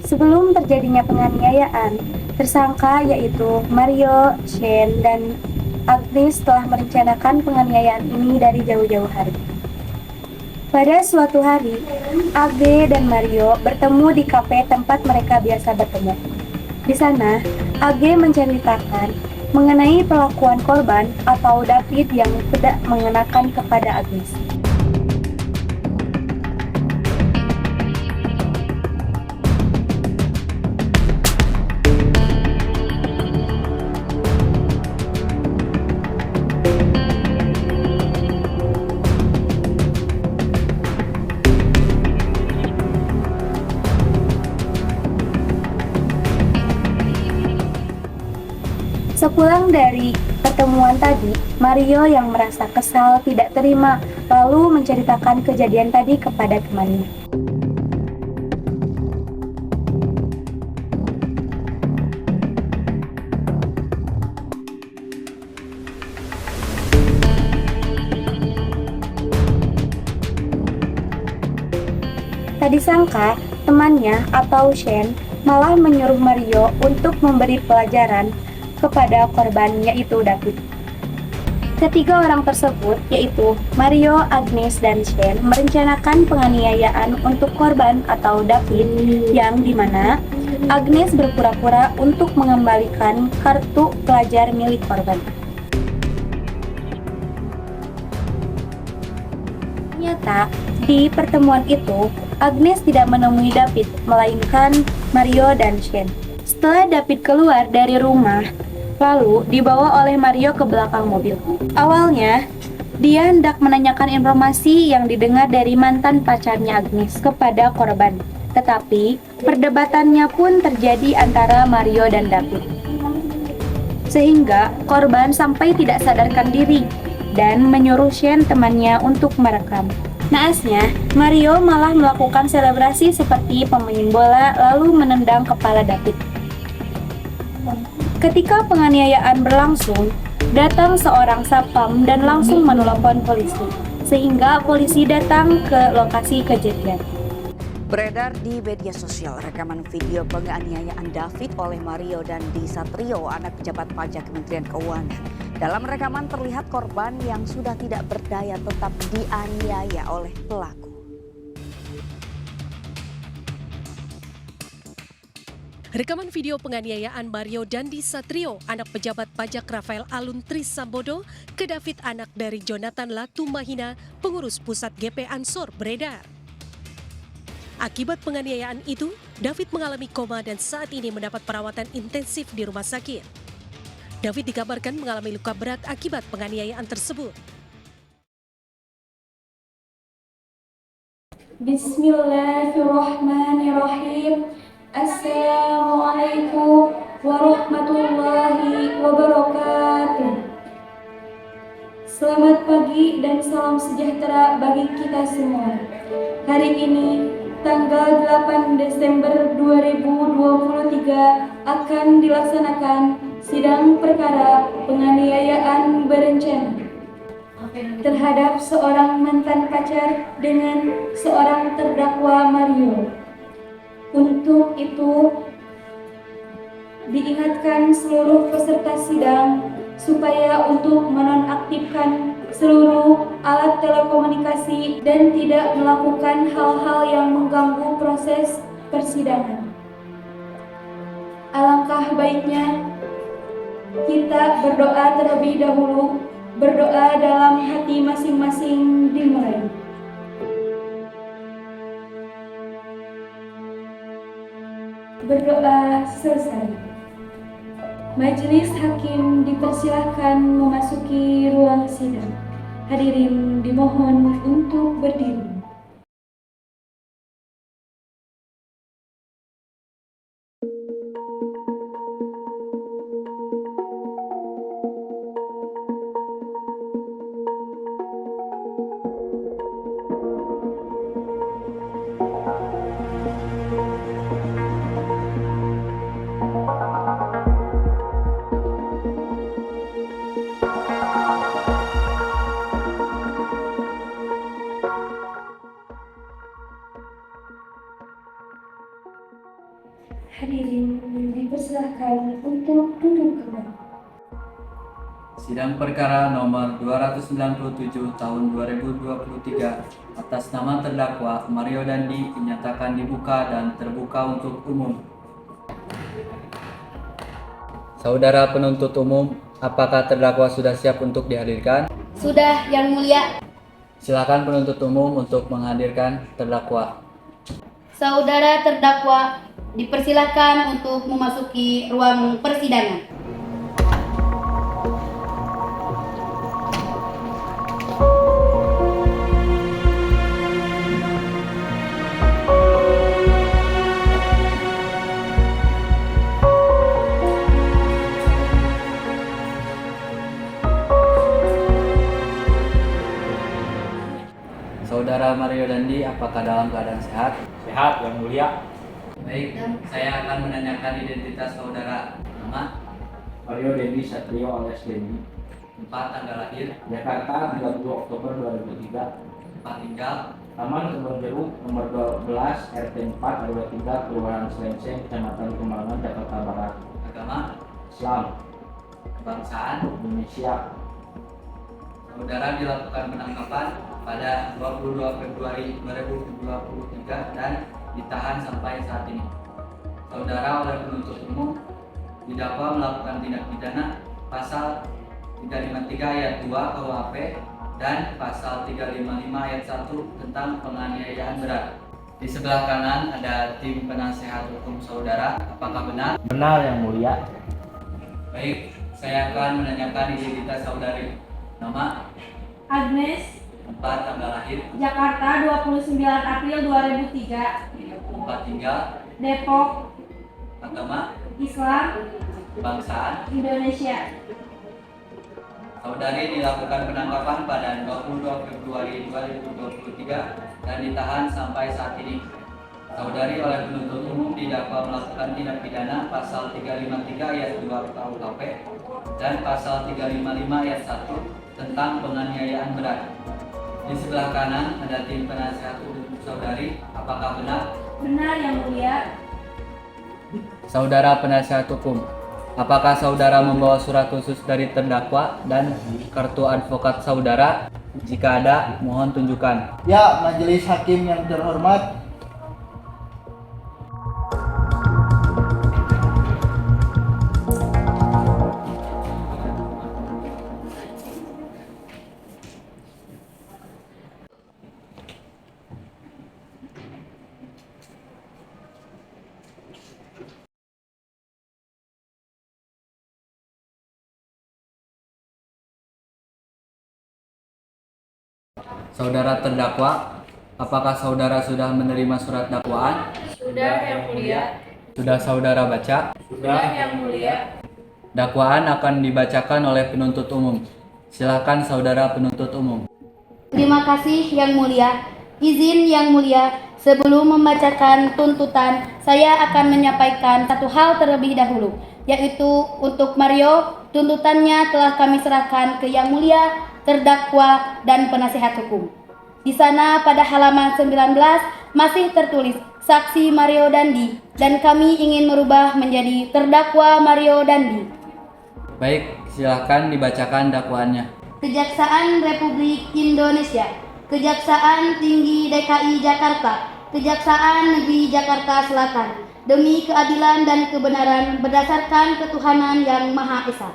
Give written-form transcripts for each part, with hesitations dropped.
Sebelum terjadinya penganiayaan, tersangka yaitu Mario, Shane, dan Agnes telah merencanakan penganiayaan ini dari jauh-jauh hari. Pada suatu hari, AG dan Mario bertemu di kafe tempat mereka biasa bertemu. Di sana, AG menceritakan mengenai perlakuan korban atau David yang tidak mengenakan kepada Agnes. Sepulang dari pertemuan tadi, Mario yang merasa kesal tidak terima, lalu menceritakan kejadian tadi kepada temannya. Tak disangka, temannya atau Shane malah menyuruh Mario untuk memberi pelajaran kepada korban yaitu David. Ketiga orang tersebut yaitu Mario, Agnes, dan Shane merencanakan penganiayaan untuk korban atau David yang dimana Agnes berpura-pura untuk mengembalikan kartu pelajar milik korban. Ternyata di pertemuan itu Agnes tidak menemui David melainkan Mario dan Shane. Setelah David keluar dari rumah, lalu dibawa oleh Mario ke belakang mobil. Awalnya, dia hendak menanyakan informasi yang didengar dari mantan pacarnya Agnes kepada korban. Tetapi, perdebatannya pun terjadi antara Mario dan David. Sehingga korban sampai tidak sadarkan diri dan menyuruh Shane temannya untuk merekam. Naasnya, Mario malah melakukan selebrasi seperti pemain bola lalu menendang kepala David. Ketika penganiayaan berlangsung, datang seorang satpam dan langsung menelepon polisi, sehingga polisi datang ke lokasi kejadian. Beredar di media sosial rekaman video penganiayaan David oleh Mario dan Di Satrio, anak pejabat pajak Kementerian Keuangan. Dalam rekaman terlihat korban yang sudah tidak berdaya tetap dianiaya oleh pelaku. Rekaman video penganiayaan Mario Dandi Satrio, anak pejabat pajak Rafael Alun Trisambodo, ke David, anak dari Jonathan Latumahina, pengurus pusat GP Ansor, beredar. Akibat penganiayaan itu, David mengalami koma dan saat ini mendapat perawatan intensif di rumah sakit. David dikabarkan mengalami luka berat akibat penganiayaan tersebut. Bismillahirrahmanirrahim. Assalamualaikum warahmatullahi wabarakatuh. Selamat pagi dan salam sejahtera bagi kita semua. Hari ini, tanggal 8 Desember 2023, akan dilaksanakan sidang perkara penganiayaan berencana. terhadap seorang mantan pacar dengan seorang terdakwa Mario. Untuk itu, diingatkan seluruh peserta sidang supaya untuk menonaktifkan seluruh alat telekomunikasi dan tidak melakukan hal-hal yang mengganggu proses persidangan. Alangkah baiknya kita berdoa terlebih dahulu, berdoa dalam hati masing-masing dimulai. Berdoa selesai. Majelis hakim dipersilahkan memasuki ruang sidang. Hadirin dimohon untuk berdiri. Hadirin dipersilahkan untuk duduk kembali. Sidang perkara nomor 297 tahun 2023 atas nama terdakwa Mario Dandi dinyatakan dibuka dan terbuka untuk umum. Saudara penuntut umum, apakah terdakwa sudah siap untuk dihadirkan? Sudah, Yang Mulia. Silakan penuntut umum untuk menghadirkan terdakwa. Saudara terdakwa dipersilakan untuk memasuki ruang persidangan. Saudara Mario Dandi, apakah dalam keadaan sehat? Sehat, Yang Mulia. Baik, saya akan menanyakan identitas saudara. Nama, Mario Dandi Satrio alias Dendi. tempat, tanggal lahir, Jakarta, 30 Oktober 2003. tempat tinggal, Taman Kebun Jeruk, nomor 12, RT 4, RW 3, Kelurahan Slengseng, Kecamatan Kembangan, Jakarta Barat. agama, Islam, kebangsaan. Indonesia. Saudara dilakukan penangkapan pada 22 Februari 2023 dan ditahan sampai saat ini. Saudara oleh penuntut umum didakwa melakukan tindak pidana pasal 353 ayat 2 KUHP dan pasal 355 ayat 1 tentang penganiayaan berat. Di sebelah kanan ada tim penasehat hukum saudara. Apakah benar? Benar, Yang Mulia. Baik, saya akan menanyakan identitas saudari. Nama, Agnes, tempat, tanggal lahir, Jakarta, 29 April 2003. tempat tinggal, Depok, agama, Islam, kebangsaan. Indonesia. Saudari dilakukan penangkapan pada 22 Februari 2023 dan ditahan sampai saat ini. Saudari oleh penuntut umum didakwa melakukan tindak pidana pasal 353 ayat 2 KUHP dan pasal 355 ayat 1 tentang penganiayaan berat. Di sebelah kanan ada tim penasehat hukum saudari. Apakah benar? Benar, Yang Mulia. Saudara penasehat hukum, apakah saudara membawa surat khusus dari terdakwa dan kartu advokat saudara? Jika ada, mohon tunjukkan. Ya, majelis hakim yang terhormat. Saudara terdakwa, apakah saudara sudah menerima surat dakwaan? Sudah, Yang Mulia. Sudah saudara baca? Sudah. Yang Mulia. Dakwaan akan dibacakan oleh penuntut umum. Silakan saudara penuntut umum. Terima kasih, Yang Mulia. Izin, Yang Mulia, sebelum membacakan tuntutan, saya akan menyampaikan satu hal terlebih dahulu, yaitu untuk Mario, tuntutannya telah kami serahkan ke Yang Mulia terdakwa, dan penasehat hukum. Di sana pada halaman 19 masih tertulis saksi Mario Dandi, dan kami ingin merubah menjadi terdakwa Mario Dandi. Baik, silakan dibacakan dakwaannya. Kejaksaan Republik Indonesia, Kejaksaan Tinggi DKI Jakarta, Kejaksaan Negeri Jakarta Selatan, demi keadilan dan kebenaran berdasarkan ketuhanan yang Maha Esa.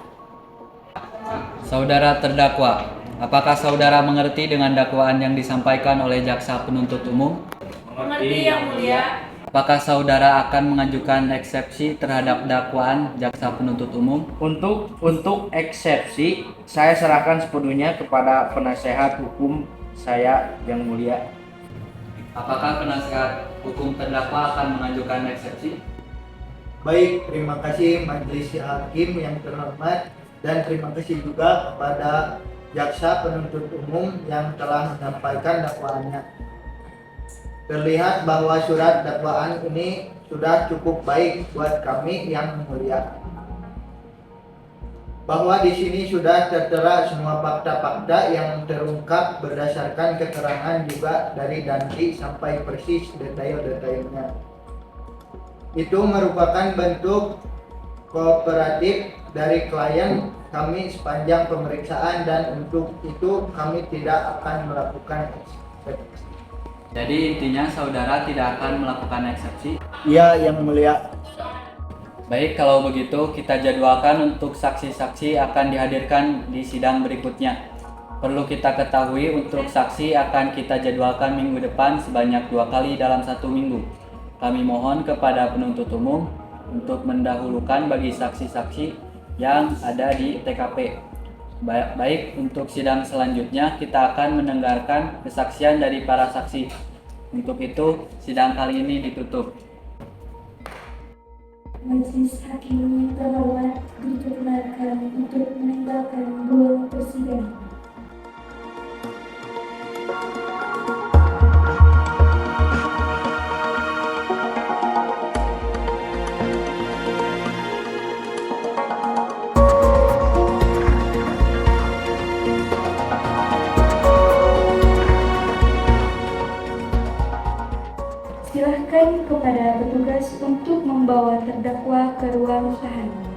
Saudara terdakwa, apakah saudara mengerti dengan dakwaan yang disampaikan oleh jaksa penuntut umum? Mengerti, Yang Mulia. Apakah saudara akan mengajukan eksepsi terhadap dakwaan jaksa penuntut umum? Untuk eksepsi, saya serahkan sepenuhnya kepada penasehat hukum saya, Yang Mulia. Apakah penasehat hukum terdakwa akan mengajukan eksepsi? Baik, terima kasih Majelis Hakim yang terhormat, dan terima kasih juga kepada jaksa penuntut umum yang telah menyampaikan dakwaannya. Terlihat bahwa surat dakwaan ini sudah cukup baik buat kami yang mulia. Bahwa di sini sudah tertera semua fakta-fakta yang terungkap berdasarkan keterangan juga dari Dandi sampai persis detail-detailnya. Itu merupakan bentuk kooperatif dari klien kami sepanjang pemeriksaan, dan untuk itu kami tidak akan melakukan eksepsi. Jadi intinya saudara tidak akan melakukan eksepsi? Iya, Yang Mulia. Baik, kalau begitu kita jadwalkan untuk saksi-saksi akan dihadirkan di sidang berikutnya. Perlu kita ketahui untuk saksi akan kita jadwalkan minggu depan sebanyak 2 kali dalam 1 minggu. Kami mohon kepada penuntut umum untuk mendahulukan bagi saksi-saksi yang ada di TKP. Baik, untuk sidang selanjutnya kita akan mendengarkan kesaksian dari para saksi. Untuk itu, sidang kali ini ditutup. Majelis Hakim yang terhormat diperkenalkan untuk meninggalkan ruang persidangan. Silahkan kepada petugas untuk membawa terdakwa ke ruang tahanan.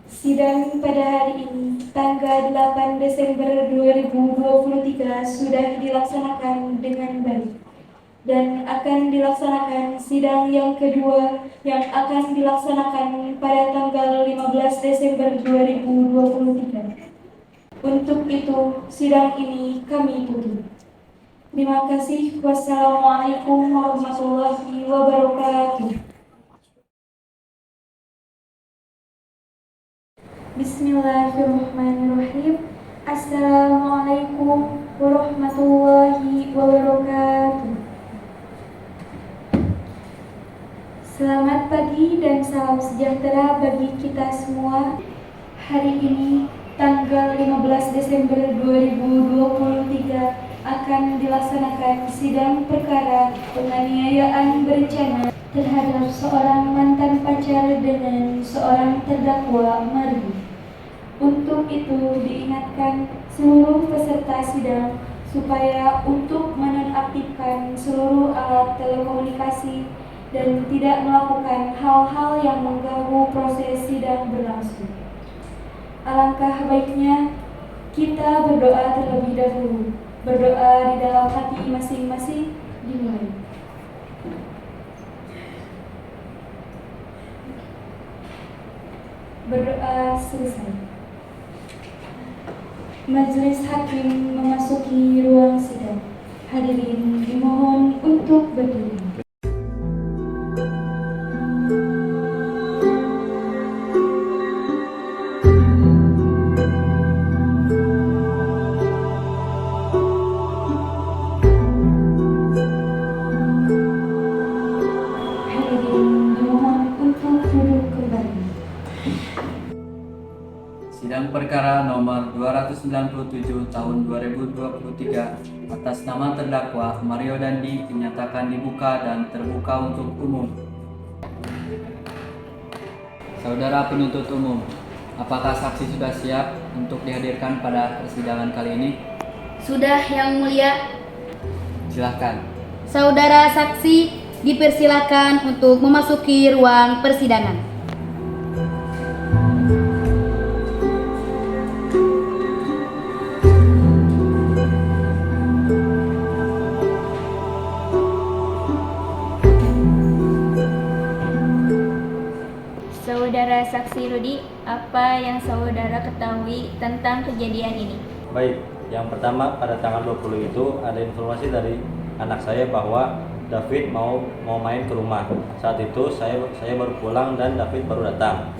Sidang pada hari ini, tanggal 8 Desember 2023 sudah dilaksanakan dengan baik, dan akan dilaksanakan sidang yang kedua yang akan dilaksanakan pada tanggal 15 Desember 2023. Untuk itu, sidang ini kami tutup. Terima kasih. Wassalamualaikum warahmatullahi wabarakatuh. Bismillahirrahmanirrahim. Assalamualaikum warahmatullahi wabarakatuh. Selamat pagi dan salam sejahtera bagi kita semua. Hari ini, tanggal 15 Desember 2023, akan dilaksanakan sidang perkara penganiayaan berencana terhadap seorang mantan pacar dengan seorang terdakwa Mario. Untuk itu diingatkan seluruh peserta sidang supaya untuk menonaktifkan seluruh alat telekomunikasi dan tidak melakukan hal-hal yang mengganggu proses sidang berlangsung. Alangkah baiknya kita berdoa terlebih dahulu. Berdoa di dalam hati masing-masing dimulai. Berdoa selesai. Majelis Hakim memasuki ruang sidang. Hadirin dimohon untuk berdiri. Hadirin dimohon untuk duduk kembali. Sidang perkara nomor 297 tahun 2023 atas nama terdakwa Mario Dandi dinyatakan dibuka dan terbuka untuk umum. Saudara penuntut umum, apakah saksi sudah siap untuk dihadirkan pada persidangan kali ini? Sudah, Yang Mulia. Silahkan. Saudara saksi dipersilakan untuk memasuki ruang persidangan. Saudara saksi Rudi, apa yang saudara ketahui tentang kejadian ini? Baik, yang pertama pada tanggal 20 itu ada informasi dari anak saya bahwa David mau main ke rumah. Saat itu saya baru pulang dan David baru datang.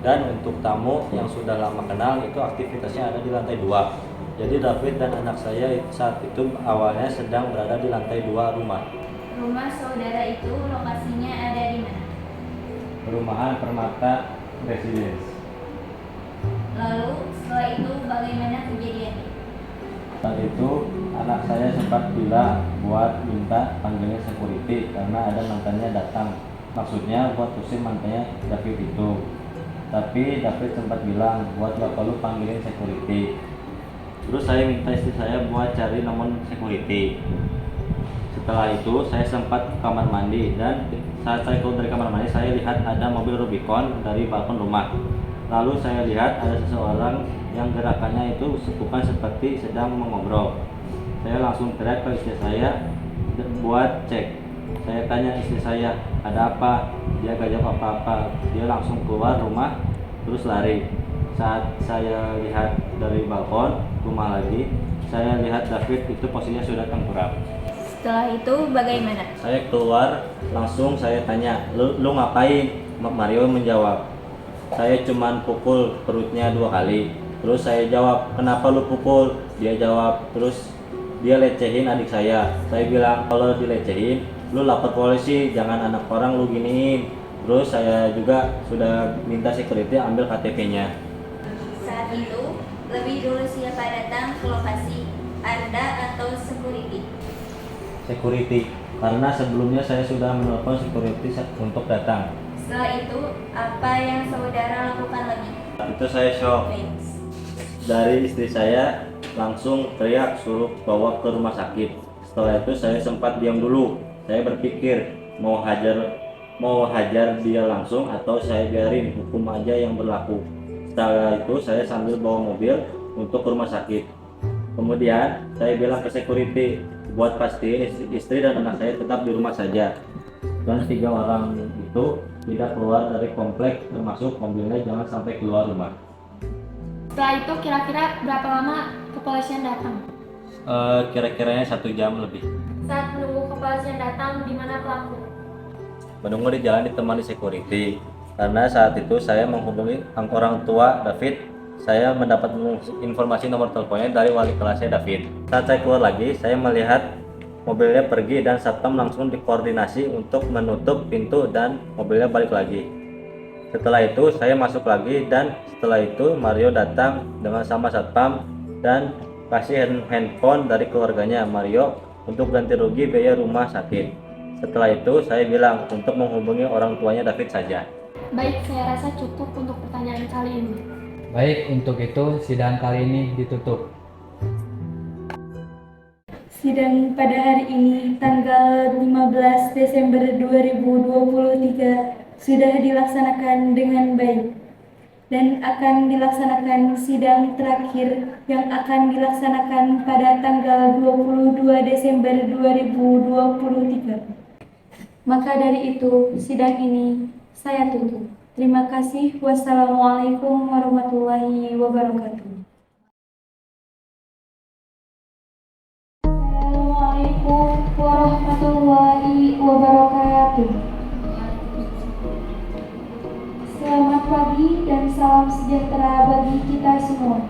Dan untuk tamu yang sudah lama kenal itu aktivitasnya ada di lantai 2. Jadi David dan anak saya saat itu awalnya sedang berada di lantai 2 rumah. Rumah saudara itu lokasinya ada di mana? Perumahan Permata Residence. Lalu setelah itu bagaimana kejadiannya? Saat itu anak saya sempat bilang buat minta panggilnya security karena ada mantannya datang. Maksudnya buat usir mantannya David itu. Tapi David sempat bilang buat bapak lu panggilin security. Terus saya minta istri saya buat cari nomor security. Setelah itu saya sempat ke kamar mandi dan saat saya keluar dari kamar mandi saya lihat ada mobil Rubicon dari balkon rumah. Lalu saya lihat ada seseorang yang gerakannya itu bukan seperti sedang mengobrol. Saya langsung teriak ke istri saya buat cek. Saya tanya istri saya, ada apa? Dia gak jawab apa-apa. Dia langsung keluar rumah terus lari. Saat saya lihat dari balkon rumah lagi, saya lihat David itu posisinya sudah tengkurap. Setelah itu bagaimana? Saya keluar langsung saya tanya, lu ngapain? Mario menjawab, saya cuman pukul perutnya 2 kali. Terus saya jawab, kenapa lu pukul? Dia jawab, terus dia lecehin adik saya. Saya bilang, kalau dilecehin lu lapor polisi, jangan anak orang lu giniin. Terus saya juga sudah minta security ambil KTP-nya. Saat itu lebih dulu siapa datang ke lokasi, Anda atau security? Security, karena sebelumnya saya sudah menelpon security untuk datang. Setelah itu apa yang saudara lakukan lagi? Itu saya shock. Dari istri saya langsung teriak suruh bawa ke rumah sakit. Setelah itu saya sempat diam dulu. Saya berpikir mau hajar dia langsung atau saya biarin hukum aja yang berlaku. Setelah itu saya sambil bawa mobil untuk ke rumah sakit. Kemudian saya bilang ke security buat pastiin istri dan anak saya tetap di rumah saja. Dan 3 orang itu tidak keluar dari komplek, termasuk mobilnya jangan sampai keluar rumah. Setelah itu kira-kira berapa lama kepolisian datang? Kira-kiranya 1 jam lebih. Saat menunggu kepolisian datang, di mana pelaku? Menunggu di jalan ditemani security. Karena saat itu saya menghubungi orang tua David. Saya mendapat informasi nomor teleponnya dari wali kelasnya David. Saat saya keluar lagi, saya melihat mobilnya pergi dan satpam langsung dikoordinasi untuk menutup pintu dan mobilnya balik lagi. Setelah itu saya masuk lagi dan setelah itu Mario datang dengan sama satpam dan kasih handphone dari keluarganya Mario untuk ganti rugi biaya rumah sakit. Setelah itu saya bilang untuk menghubungi orang tuanya David saja. Baik, saya rasa cukup untuk pertanyaan kali ini. Baik, untuk itu sidang kali ini ditutup. Sidang pada hari ini tanggal 15 Desember 2023 sudah dilaksanakan dengan baik dan akan dilaksanakan sidang terakhir yang akan dilaksanakan pada tanggal 22 Desember 2023. Maka dari itu sidang ini saya tutup. Terima kasih. Wassalamualaikum warahmatullahi wabarakatuh. Assalamualaikum warahmatullahi wabarakatuh. Selamat pagi dan salam sejahtera bagi kita semua.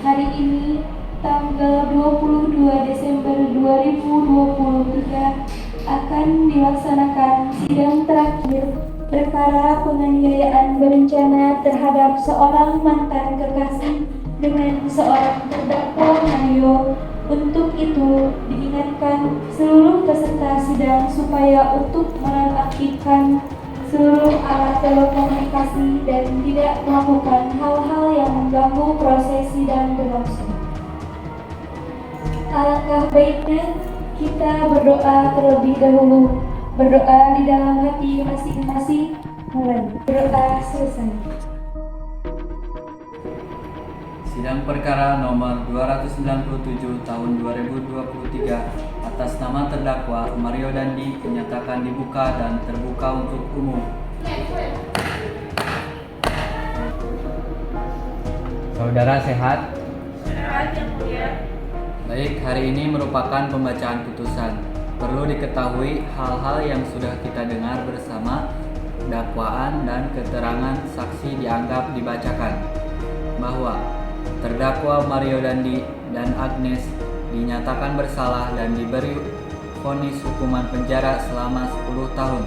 Hari ini tanggal 22 Desember 2023 akan dilaksanakan sidang terakhir perkara penganiayaan berencana terhadap seorang mantan kekasih dengan seorang terdakwa Mario. Untuk itu, diingatkan seluruh peserta sidang supaya untuk menonaktifkan seluruh alat telekomunikasi dan tidak melakukan hal-hal yang mengganggu proses sidang berlangsung. Alangkah baiknya kita berdoa terlebih dahulu. Berdoa di dalam hati masing-masing. Mulai. Berdoa selesai. Sidang perkara nomor 297 tahun 2023 atas nama terdakwa Mario Dandi dinyatakan dibuka dan terbuka untuk umum. Saudara sehat? Sehat yang mulia. Baik, hari ini merupakan pembacaan putusan. Perlu diketahui hal-hal yang sudah kita dengar bersama, dakwaan dan keterangan saksi dianggap dibacakan, bahwa terdakwa Mario Dandi dan Agnes dinyatakan bersalah dan diberi vonis hukuman penjara selama 10 tahun.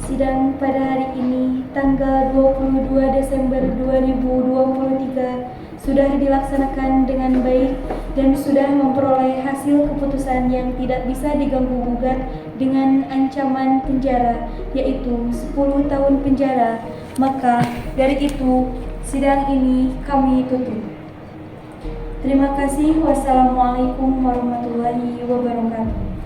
Sidang pada hari ini, tanggal 22 Desember 2023, sudah dilaksanakan dengan baik dan sudah memperoleh hasil keputusan yang tidak bisa diganggu-gugat dengan ancaman penjara, yaitu 10 tahun penjara. Maka dari itu, sidang ini kami tutup. Terima kasih. Wassalamualaikum warahmatullahi wabarakatuh.